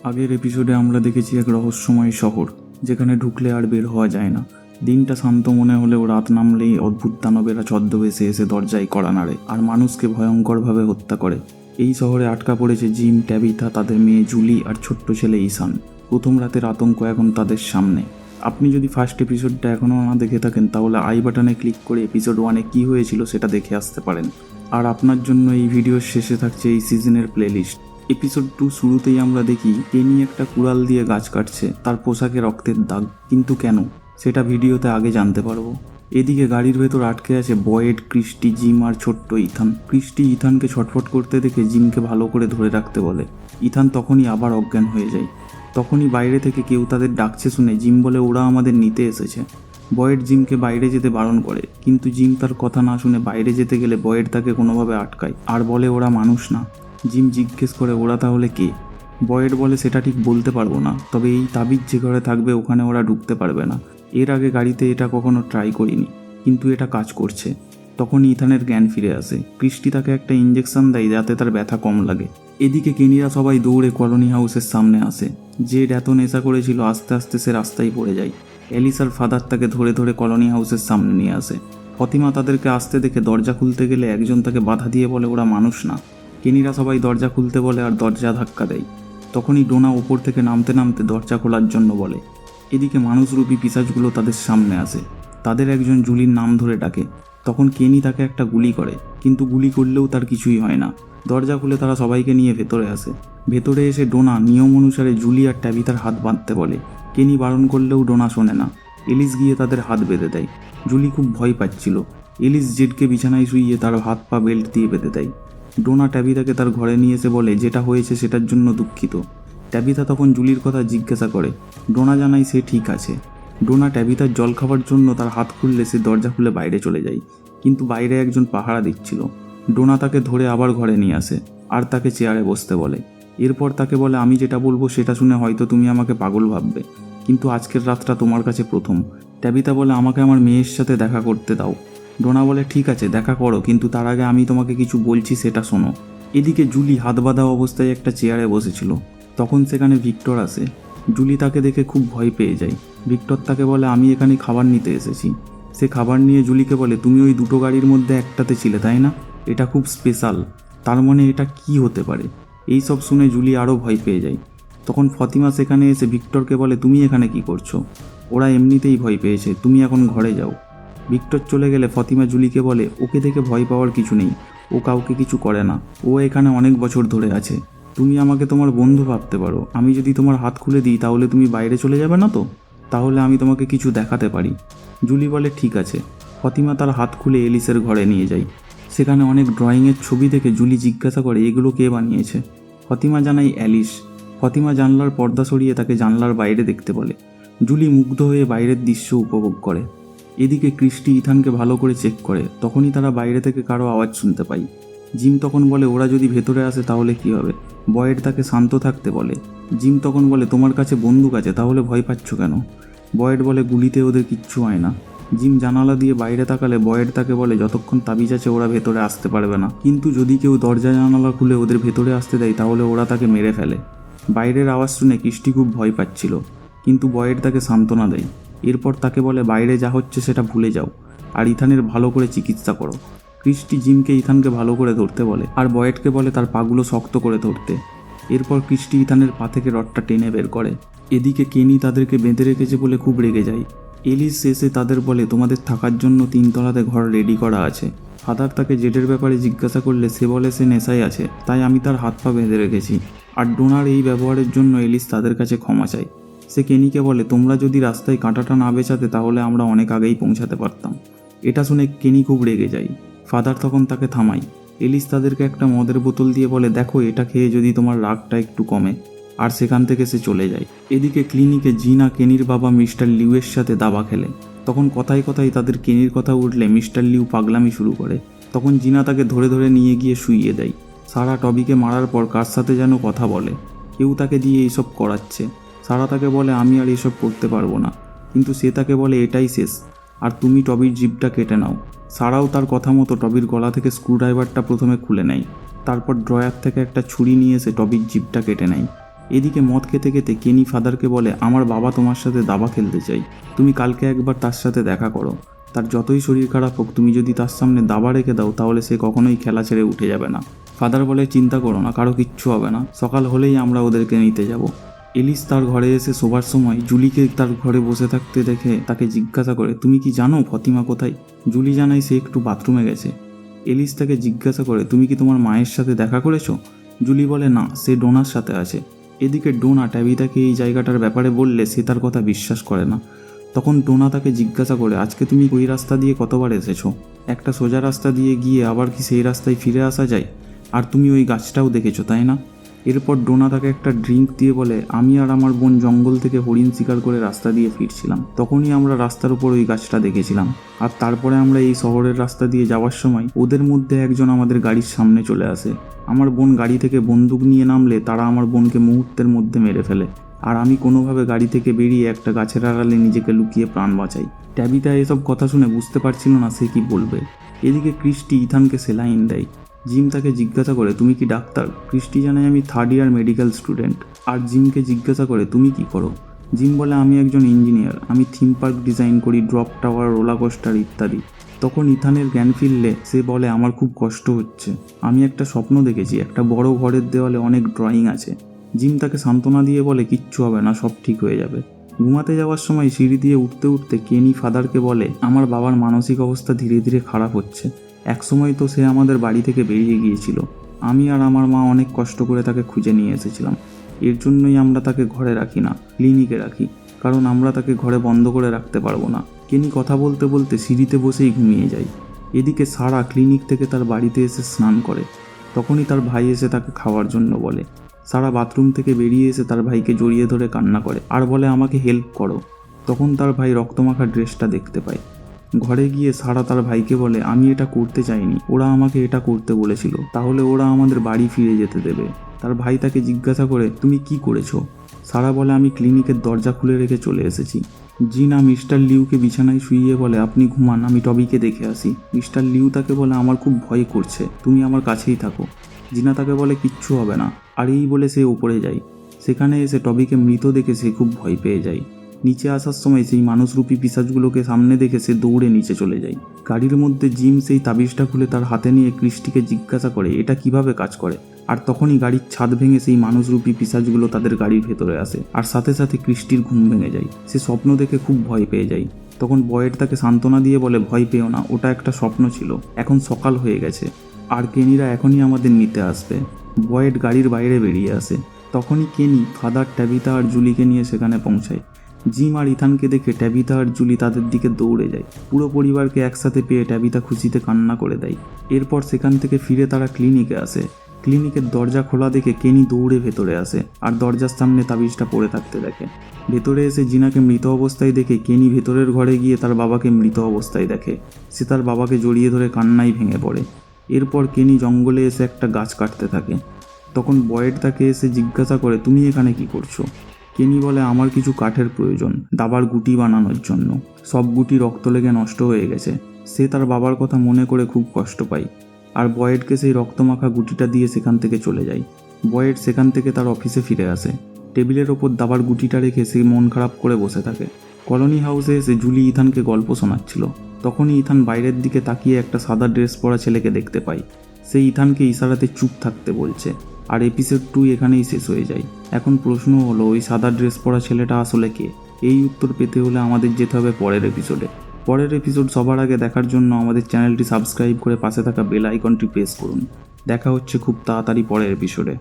আগের এপিসোডে আমরা দেখেছি এক রহস্যময় শহর, যেখানে ঢুকলে আর বের হওয়া যায় না। দিনটা শান্ত মনে হলেও রাত নামলেই অদ্ভুত দানবেরা ছদ্মবেশে এসে দরজায় কড়া নাড়ে আর মানুষকে ভয়ঙ্করভাবে হত্যা করে। এই শহরে আটকা পড়েছে জিম, ট্যাবিথা, তাদের মেয়ে জুলি আর ছোট্ট ছেলে ঈশান। প্রথম রাতের আতঙ্ক এখন তাদের সামনে। আপনি যদি ফার্স্ট এপিসোডটা এখনও না দেখে থাকেন তাহলে আই বাটনে ক্লিক করে এপিসোড 1-এ কী হয়েছিল সেটা দেখে আসতে পারেন। আর আপনার জন্য এই ভিডিওর শেষে থাকছে এই সিজনের প্লেলিস্ট। এপিসোড 2 শুরুতেই আমরা দেখি কেনি একটা কুড়াল দিয়ে গাছ কাটছে, তার পোশাকে রক্তের দাগ। কিন্তু কেন, সেটা ভিডিওতে আগে জানতে পারবো। এদিকে গাড়ির ভেতর আটকে আছে বয়েড, ক্রিস্টি, জিম আর ছোট্ট ইথান। ক্রিস্টি ইথানকে ছটফট করতে দেখে জিমকে ভালো করে ধরে রাখতে বলে। ইথান তখনই আবার অজ্ঞান হয়ে যায়। তখনই বাইরে থেকে কেউ তাদের ডাকছে শুনে জিম বলে ওরা আমাদের নিতে এসেছে। বয়েড জিমকে বাইরে যেতে বারণ করে, কিন্তু জিম তার কথা না শুনে বাইরে যেতে গেলে বয়েড তাকে কোনোভাবে আটকায় আর বলে ওরা মানুষ না। জিম জিজ্ঞেস করে ওরা তাহলে কে? বয়েড বলে সেটা ঠিক বলতে পারবো না, তবে এই তাবিজ যে ঘরে থাকবে ওখানে ওরা ঢুকতে পারবে না। এর আগে গাড়িতে এটা কখনো ট্রাই করিনি, কিন্তু এটা কাজ করছে। তখন ইথানের জ্ঞান ফিরে আসে। ক্রিস্টি তাকে একটা ইঞ্জেকশন দেয় যাতে তার ব্যথা কম লাগে। এদিকে কেনিরা সবাই দৌড়ে কলোনি হাউসের সামনে আসে। যে এত নেশা করেছিল আস্তে আস্তে সে রাস্তায় পড়ে যায়। এলিসার ফাদার তাকে ধরে ধরে কলোনি হাউসের সামনে নিয়ে আসে। ফতিমা তাদেরকে আসতে দেখে দরজা খুলতে গেলে একজন তাকে বাধা দিয়ে বলে ওরা মানুষ না। কেনিরা সবাই দরজা খুলতে বলে আর দরজা ধাক্কা দেয়। তখনই ডোনা ওপর থেকে নামতে নামতে দরজা খোলার জন্য বলে। এদিকে মানুষরূপী পিশাচগুলো তাদের সামনে আসে। তাদের একজন জুলির নাম ধরে ডাকে। তখন কেনি তাকে একটা গুলি করে, কিন্তু গুলি করলেও তার কিছুই হয় না। দরজা খুলে তারা সবাইকে নিয়ে ভেতরে আসে। ভেতরে এসে ডোনা নিয়ম অনুসারে জুলি আর ট্যাবিথার হাত বাঁধতে বলে। কেনি বারণ করলেও ডোনা শোনে না। এলিস গিয়ে তাদের হাত বেঁধে দেয়। জুলি খুব ভয় পাচ্ছিল। এলিস জেডকে বিছানায় শুইয়ে তার হাত পা বেল্ট দিয়ে বেঁধে দেয়। ডোনা ট্যাবিথাকে তার ঘরে নিয়ে এসে বলে যেটা হয়েছে সেটার জন্য দুঃখিত। ট্যাবিথা তখন জুলির কথা জিজ্ঞাসা করে। ডোনা জানায় সে ঠিক আছে। ডোনা ট্যাবিথার জল খাবার জন্য তার হাত খুললে সে দরজা খুলে বাইরে চলে যায়, কিন্তু বাইরে একজন পাহারা দিচ্ছিল। ডোনা তাকে ধরে আবার ঘরে নিয়ে আসে আর তাকে চেয়ারে বসতে বলে। এরপর তাকে বলে আমি যেটা বলবো সেটা শুনে হয়তো তুমি আমাকে পাগল ভাববে, কিন্তু আজকের রাতটা তোমার কাছে প্রথম। ট্যাবিথা বলে আমাকে আমার মেয়ের সাথে দেখা করতে দাও। ডোনা বলে ঠিক আছে দেখা করো, কিন্তু তার আগে আমি তোমাকে কিছু বলছি সেটা শোনো। এদিকে জুলি হাত বাঁধা অবস্থায় একটা চেয়ারে বসেছিল। তখন সেখানে ভিক্টর আসে। জুলি তাকে দেখে খুব ভয় পেয়ে যায়। ভিক্টর তাকে বলে আমি এখানে খাবার নিতে এসেছি। সে খাবার নিয়ে জুলিকে বলে তুমি ওই দুটো গাড়ির মধ্যে একটাতে ছিলে তাই না? এটা খুব স্পেশাল, তার মানে এটা কি হতে পারে? এই সব শুনে জুলি আরও ভয় পেয়ে যায়। তখন ফতিমা সেখানে এসে ভিক্টরকে বলে তুমি এখানে কি করছো? ওরা এমনিতেই ভয় পেয়েছে, তুমি এখন ঘরে যাও। ভিক্টর চলে গেলে ফতিমা জুলিকে বলে ওকে দেখে ভয় পাওয়ার কিছু নেই, ও কাউকে কিছু করে না, ও এখানে অনেক বছর ধরে আছে। তুমি আমাকে তোমার বন্ধু ভাবতে পারো। আমি যদি তোমার হাত খুলে দিই তাহলে তুমি বাইরে চলে যাবে না তো? তাহলে আমি তোমাকে কিছু দেখাতে পারি। জুলি বলে ঠিক আছে। ফতিমা তার হাত খুলে এলিসের ঘরে নিয়ে যায়। সেখানে অনেক ড্রয়িংয়ের ছবি দেখে জুলি জিজ্ঞাসা করে এগুলো কে বানিয়েছে? ফতিমা জানাই অ্যালিস। ফতিমা জানলার পর্দা সরিয়ে তাকে জানলার বাইরে দেখতে বলে। জুলি মুগ্ধ হয়ে বাইরের দৃশ্য উপভোগ করে। এদিকে ক্রিস্টি ইথানকে ভালো করে চেক করে। তখনই তারা বাইরে থেকে কারো আওয়াজ শুনতে পায়। জিম তখন বলে ওরা যদি ভেতরে আসে তাহলে কি হবে? বয়েড তাকে শান্ত থাকতে বলে। জিম তখন বলে তোমার কাছে বন্দুক আছে, তাহলে ভয় পাচ্ছ কেন? বয়েড বলে গুলিতে ওদের কিচ্ছু হয় না। জিম জানালা দিয়ে বাইরে তাকালে বয়েড তাকে বলে যতক্ষণ তাবিজ আছে ওরা ভেতরে আসতে পারবে না, কিন্তু যদি কেউ দরজা জানালা খুলে ওদের ভেতরে আসতে দেয় তাহলে ওরা তাকে মেরে ফেলে। বাইরের আওয়াজ শুনে ক্রিস্টি খুব ভয় পাচ্ছিল, কিন্তু বয়েড তাকে সান্ত্বনা দেয়। এরপর তাকে বলে বাইরে যা হচ্ছে সেটা ভুলে যাও আর ইথানের ভালো করে চিকিৎসা করো। ক্রিস্টি জিমকে ইথানকে ভালো করে ধরতে বলে আর বয়েডকে বলে তার পাগুলো শক্ত করে ধরতে। এরপর ক্রিস্টি ইথানের পা থেকে রডটা টেনে বের করে। এদিকে কেনি তাদেরকে বেঁধে রেখেছে বলে খুব রেগে যায়। এলিস এসে তাদের বলে তোমাদের থাকার জন্য 3 তলাতে ঘর রেডি করা আছে। ফাদার তাকে জেডের ব্যাপারে জিজ্ঞাসা করলে সে বলে সে নেশায় আছে, তাই আমি তার হাত পা বেঁধে রেখেছি। আর ডোনার এই ব্যবহারের জন্য এলিস তাদের কাছে ক্ষমা চায়। সে কেনিকে বলে তোমরা যদি রাস্তায় কাঁটাটা না বেচাতে তাহলে আমরা অনেক আগেই পৌঁছাতে পারতাম। এটা শুনে কেনি খুব রেগে যায়। ফাদার তখন তাকে থামায়। এলিস তাদেরকে একটা মদের বোতল দিয়ে বলে দেখো এটা খেয়ে যদি তোমার রাগটা একটু কমে, আর সেখান থেকে সে চলে যায়। এদিকে ক্লিনিকে জিনা কেনির বাবা মিস্টার লিউয়ের সাথে দাবা খেলে। তখন কথায় কথায় তাদের কেনির কথা উঠলে মিস্টার লিউ পাগলামি শুরু করে। তখন জিনা তাকে ধরে ধরে নিয়ে গিয়ে শুইয়ে দেয়। সারা টবিকে মারার পর কার সাথে যেন কথা বলে, কেউ তাকে দিয়ে এইসব করাচ্ছে। সারা তাকে বলে আমি আর এসব করতে পারবো না, কিন্তু সে তাকে বলে এটাই শেষ, আর তুমি টবির জিভটা কেটে নাও। সারাও তার কথা মতো টবির গলা থেকে স্ক্রুড্রাইভারটা প্রথমে খুলে নেয়, তারপর ড্রয়ার থেকে একটা ছুরি নিয়ে এসে টবির জিভটা কেটে নেয়। এদিকে মদ খেতে খেতে কেনি ফাদারকে বলে, আমার বাবা তোমার সাথে দাবা খেলতে চাই, তুমি কালকে একবার তার সাথে দেখা করো। তার যতই শরীর খারাপ হোক, তুমি যদি তার সামনে দাবা রেখে দাও তাহলে সে কখনোই খেলা ছেড়ে উঠে যাবে না। ফাদার বলে, চিন্তা করো না, কারো কিচ্ছু হবে না, সকাল হলেই আমরা ওদেরকে নিতে যাব। এলিস তার ঘরে এসে শোবার সময় জুলিকে তার ঘরে বসে থাকতে দেখে তাকে জিজ্ঞাসা করে, তুমি কি জানো ফতিমা কোথায়? জুলি জানায় সে একটু বাথরুমে গেছে। এলিস তাকে জিজ্ঞাসা করে, তুমি কি তোমার মায়ের সাথে দেখা করেছো? জুলি বলে, না, সে ডোনার সাথে আছে। এদিকে ডোনা ট্যাবিতাকে এই জায়গাটার ব্যাপারে বললে সে তার কথা বিশ্বাস করে না। তখন ডোনা তাকে জিজ্ঞাসা করে, আজকে তুমি ওই রাস্তা দিয়ে কতবার এসেছো? একটা সোজা রাস্তা দিয়ে গিয়ে আবার কি সেই রাস্তায় ফিরে আসা যায়? আর তুমি ওই গাছটাও দেখেছো, তাই না? এরপর ডোনা তাকে একটা ড্রিঙ্ক দিয়ে বলে, আমি আর আমার বোন জঙ্গল থেকে হরিণ শিকার করে রাস্তা দিয়ে ফিরছিলাম, তখনই আমরা রাস্তার উপর ওই গাছটা দেখেছিলাম। আর তারপরে আমরা এই শহরের রাস্তা দিয়ে যাওয়ার সময় ওদের মধ্যে একজন আমাদের গাড়ির সামনে চলে আসে। আমার বোন গাড়ি থেকে বন্দুক নিয়ে নামলে তারা আমার বোনকে মুহূর্তের মধ্যে মেরে ফেলে, আর আমি কোনোভাবে গাড়ি থেকে বেরিয়ে একটা গাছের আড়ালে নিজেকে লুকিয়ে প্রাণ বাঁচাই। ট্যাবিতা এসব কথা শুনে বুঝতে পারছিল না সে কি বলবে। এদিকে ক্রিস্টি ইথানকে সেলাইন দেয়। জিম তাকে জিজ্ঞাসা করে, তুমি কি ডাক্তার? ক্রিস্টি জানায়, আমি 3rd ইয়ার মেডিকেল স্টুডেন্ট। আর জিমকে জিজ্ঞাসা করে, তুমি কি করো? জিম বলে, আমি একজন ইঞ্জিনিয়ার, আমি থিম পার্ক ডিজাইন করি, ড্রপ টাওয়ার, রোলার কোস্টার ইত্যাদি। তখন ইথানের জ্ঞান ফিরলে সে বলে, আমার খুব কষ্ট হচ্ছে, আমি একটা স্বপ্ন দেখেছি, একটা বড় ঘরের দেওয়ালে অনেক ড্রয়িং আছে। জিম তাকে সান্ত্বনা দিয়ে বলে, কিচ্ছু হবে না, সব ঠিক হয়ে যাবে। ঘুমাতে যাওয়ার সময় সিঁড়ি দিয়ে উঠতে উঠতে কেনি ফাদারকে বলে, আমার বাবার মানসিক অবস্থা ধীরে ধীরে খারাপ হচ্ছে। একসময় তো সে আমাদের বাড়ি থেকে বেরিয়ে গিয়েছিল, আমি আর আমার মা অনেক কষ্ট করে তাকে খুঁজে নিয়ে এসেছিলাম। এর জন্যই আমরা তাকে ঘরে রাখি না, ক্লিনিকে রাখি, কারণ আমরা তাকে ঘরে বন্ধ করে রাখতে পারবো না। কেনি কথা বলতে বলতে সিঁড়িতে বসেই ঘুমিয়ে যায়। এদিকে সারা ক্লিনিক থেকে তার বাড়িতে এসে স্নান করে। তখনই তার ভাই এসে তাকে খাওয়ার জন্য বলে। সারা বাথরুম থেকে বেরিয়ে এসে তার ভাইকে জড়িয়ে ধরে কান্না করে আর বলে, আমাকে হেল্প করো। তখন তার ভাই রক্তমাখা ড্রেসটা দেখতে পায়। ঘরে গিয়ে সারা তার ভাইকে বলে, আমি এটা করতে চাইনি, ওরা আমাকে এটা করতে বলেছিল, তাহলে ওরা আমাদের বাড়ি ফিরে যেতে দেবে। তার ভাই তাকে জিজ্ঞাসা করে, তুমি কি করেছো? সারা বলে, আমি ক্লিনিকের দরজা খুলে রেখে চলে এসেছি। জিনা মিস্টার লিউকে বিছানায় শুইয়ে বলে, আপনি ঘুমান, আমি টবিকে দেখে আসি। মিস্টার লিউ তাকে বলে, আমার খুব ভয় করছে, তুমি আমার কাছেই থাকো। জিনা তাকে বলে, কিচ্ছু হবে না। আর এই বলে সে উপরে যায়। সেখানে এসে টবিকে মৃত দেখে সে খুব ভয় পেয়ে যায়। নিচে আসার সময় সেই মানুষরূপী পিশাচগুলোকে সামনে দেখে সে দৌড়ে নিচে চলে যায়। গাড়ির মধ্যে জিম সেই তাবিজটা খুলে তার হাতে নিয়ে ক্রিস্টিকে জিজ্ঞাসা করে, এটা কিভাবে কাজ করে। আর তখনই গাড়ির ছাদ ভেঙে সেই মানুষরূপী পিশাচগুলো তাদের গাড়ির ভেতরে আসে। আর সাথে সাথে ক্রিস্টির ঘুম ভেঙে যায়। সে স্বপ্ন দেখে খুব ভয় পেয়ে যায়। তখন বয়েড তাকে সান্ত্বনা দিয়ে বলে, ভয় পেও না, ওটা একটা স্বপ্ন ছিল, এখন সকাল হয়ে গেছে, আর কেনিরা এখনই আমাদের নিতে আসবে। বয়েড গাড়ির বাইরে বেরিয়ে আসে। তখনই কেনি ফাদার, ট্যাবিতা আর জুলিকে নিয়ে সেখানে পৌঁছায়। জিম আর ইথানকে দেখে ট্যাবিতা আর জুলি তাদের দিকে দৌড়ে যায়। পুরো পরিবারকে একসাথে পেয়ে ট্যাবিতা খুশিতে কান্না করে দেয়। এরপর সেখান থেকে ফিরে তারা ক্লিনিকে আসে। ক্লিনিকের দরজা খোলা দেখে কেনি দৌড়ে ভেতরে আসে আর দরজার সামনে তাবিজটা পড়ে থাকতে দেখে। ভেতরে এসে জিনাকে মৃত অবস্থায় দেখে কেনি ভেতরের ঘরে গিয়ে তার বাবাকে মৃত অবস্থায় দেখে। সে তার বাবাকে জড়িয়ে ধরে কান্নায় ভেঙে পড়ে। এরপর কেনি জঙ্গলে এসে একটা গাছ কাটতে থাকে। তখন বয়েড তাকে এসে জিজ্ঞাসা করে, তুমি এখানে কি করছো? কেনি বলে, আমার কিছু কাঠের প্রয়োজন দাবার গুটি বানানোর জন্য, সব গুটি রক্ত লেগে নষ্ট হয়ে গেছে। সে তার বাবার কথা মনে করে খুব কষ্ট পায় আর বয়েডকে সেই রক্তমাখা গুটিটা দিয়ে সেখান থেকে চলে যায়। বয়েড সেখান থেকে তার অফিসে ফিরে আসে। টেবিলের ওপর দাবার গুটিটা রেখে সে মন খারাপ করে বসে থাকে। কলোনি হাউসে এসে জুলি ইথানকে গল্প শোনাচ্ছিল। তখনই ইথান বাইরের দিকে তাকিয়ে একটা সাদা ড্রেস পরা ছেলেকে দেখতে পায়। সে ইথানকে ইশারাতে চুপ থাকতে বলছে। আর এপিসোড 2 এখানেই শেষ হয়ে যায়। এখন প্রশ্ন হলো, ওই সাদা ড্রেস পরা ছেলেটা আসলে কে? এই উত্তর পেতে হলে আমাদের যেতে হবে পরের এপিসোডে। পরের এপিসোড সবার আগে দেখার জন্য আমাদের চ্যানেলটি সাবস্ক্রাইব করে পাশে থাকা বেল আইকনটি প্রেস করুন। দেখা হচ্ছে খুব তাড়াতাড়ি পরের এপিসোডে।